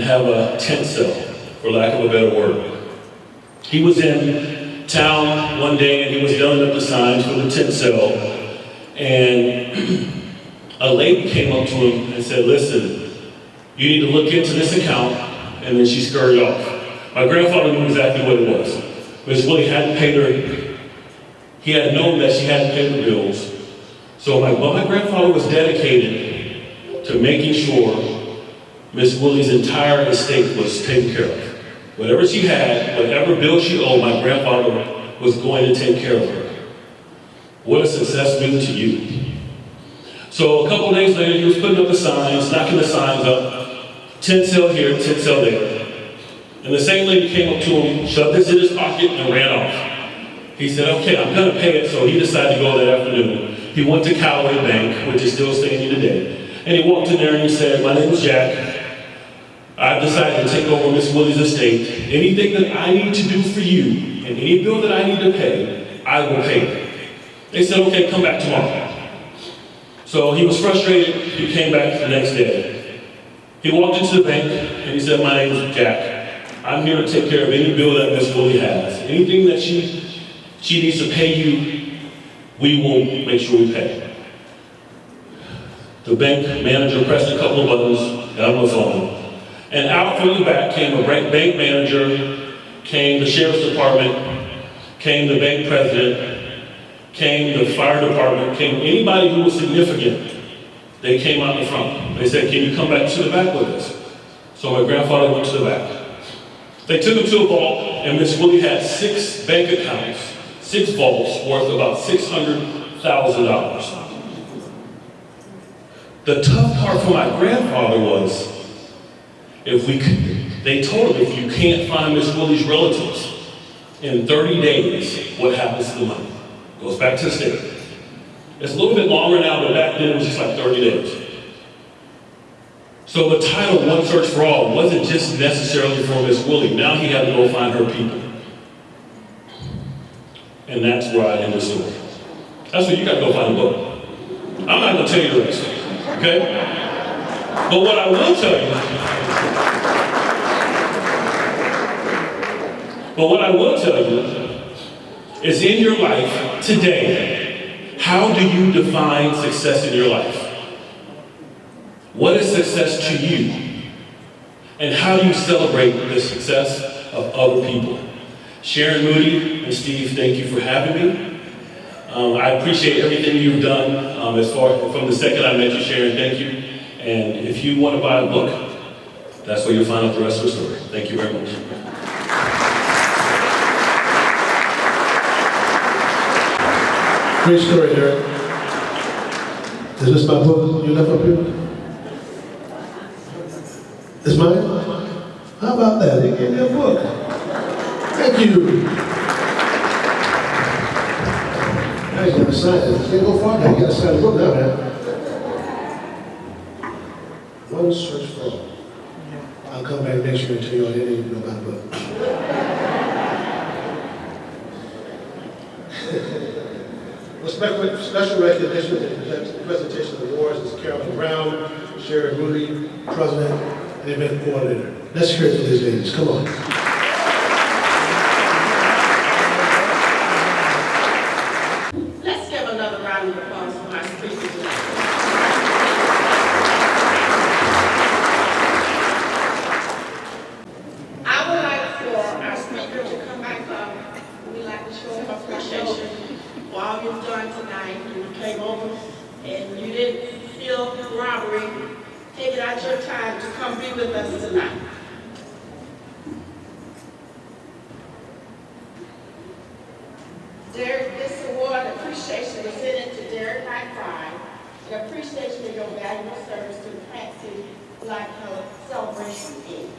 have a tent sale, for lack of a better word. He was in town one day and he was yelling up the signs for the tent sale, and a lady came up to him and said, "Listen, you need to look into this account," and then she scurried off. My grandfather knew exactly what it was. Miss Willie hadn't paid her, he had known that she hadn't paid the bills. So my grandfather was dedicated to making sure Miss Willie's entire estate was taken care of. Whatever she had, whatever bill she owed, my grandfather was going to take care of her. What does success mean to you? So a couple days later, he was putting up the signs, knocking the signs up, tent sale here, tent sale there. And the same lady came up to him, shoved this in his pocket, and ran off. He said, "Okay, I'm gonna pay it," so he decided to go that afternoon. He went to Callaway Bank, which is still standing today, and he walked in there and he said, "My name is Jack. I've decided to take over Miss Willie's estate. Anything that I need to do for you, and any bill that I need to pay, I will pay it." They said, "Okay, come back tomorrow." So he was frustrated. He came back the next day. He walked into the bank and he said, "My name is Jack. I'm here to take care of any bill that Miss Willie has. Anything that she needs to pay you, we will make sure we pay." The bank manager pressed a couple of buttons, got on the phone, and out from the back came a bank manager, came the sheriff's department, came the bank president, came the fire department, came anybody who was significant. They came out the front. They said, "Can you come back to the back with us?" So my grandfather went to the back. They took him to a vault, and Miss Willie had 6 bank accounts, 6 vaults worth about $600,000. The tough part for my grandfather was, they told him, if you can't find Miss Willie's relatives in 30 days, what happens to the money? Goes back to the state. It's a little bit longer now, but back then it was just like 30 days. So the title, One Search for All, wasn't just necessarily for Miss Willie. Now he had to go find her people. And that's where I end the story. That's where you got to go find a book. I'm not going to tell you the rest, okay? But what I will tell you, is in your life today, how do you define success in your life? What is success to you? And how do you celebrate the success of other people? Sharon, Moody, and Steve, thank you for having me. I appreciate everything you've done as far from the second I met you, Sharon, thank you. And if you want to buy a book, that's where you'll find out the rest of the story. Thank you very much. Great story, Derek. Is this my book you left up here? It's mine? How about that? They gave me a book. Thank you. Now you gotta sign it. You can't go far now. You gotta sign the book now, man. One Search for All. I'll come back next year and tell you all you need to know about the book. Special recognition and presentation of awards is Carolyn Brown, Sharon Moody, President and Event Coordinator. Let's hear it for these ladies. Come on. Let's give another round of applause for our speakers tonight. I would like for our speaker to come back up. We'd like to show him appreciation for all you've done tonight. You came over and you didn't feel robbery, taking out your time to come be with us tonight. Derek, this award appreciation is presented to Derek McBride, an appreciation for your valuable service to the Plant City Black Health Celebration Inc.